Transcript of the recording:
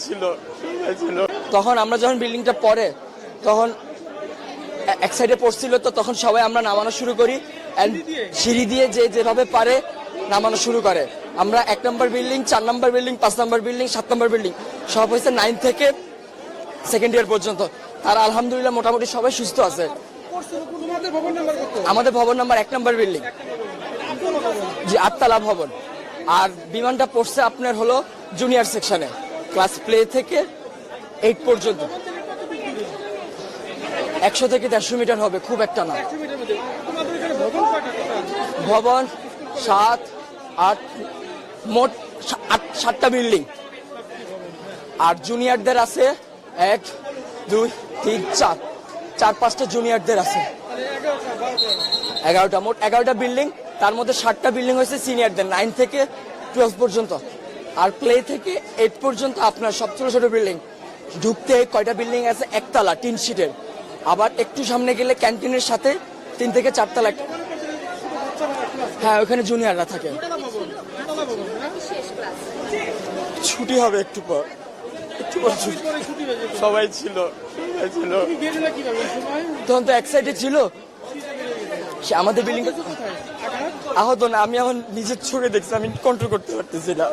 ছিল ছিল তখন আমরা যখন বিল্ডিংটা পড়ে তখন এক সাইডে পড়ছিল, তো তখন সবাই আমরা নামানো শুরু করি and সিঁড়ি দিয়ে যে যেভাবে পারে নামানো শুরু করে। আমরা 1 নম্বর বিল্ডিং, 4 নম্বর বিল্ডিং, 5 নম্বর বিল্ডিং, 7 নম্বর বিল্ডিং সব হয়েছে 9 থেকে সেকেন্ড ইয়ার পর্যন্ত। আর আলহামদুলিল্লাহ মোটামুটি সবাই সুস্থ আছে। আমাদের ভবন নাম্বার 1 নম্বর বিল্ডিং, জি 8তলা ভবন। আর বিমানটা পড়ছে আপনার হলো জুনিয়র সেকশনে, ক্লাস প্লে থেকে 8 পর্যন্ত। 100 থেকে 150 মিটার হবে, খুব একটা না। ভবন 7, 8, মোট 7টা বিল্ডিং। আর জুনিয়রদের আছে 1, 2, 3, 4, 4-5টা জুনিয়রদের আছে। 11টা, মোট 11টা বিল্ডিং। তার মধ্যে 7টা বিল্ডিং হয়েছে সিনিয়রদের, 9 থেকে 12 পর্যন্ত। আর প্লে থেকে 8 পর্যন্ত আপনার সব ছোট ছোট বিল্ডিং। ঢুকতে কয়টা বিল্ডিং আছে, 1তলা টিন শিটের। আবার একটু সামনে গেলে ক্যান্টিনের সাথে 3 থেকে 4 তলা। হ্যাঁ, ওখানে জুনিয়ররা থাকে। ছুটি হবে একটু পর, সবাই ছিল। তখন তো এক সাইডে ছিল, সে আমাদের বিল্ডিং আহত না। আমি এখন নিজের চোখে দেখছি, আমি কন্ট্রোল করতে পারতেছি না।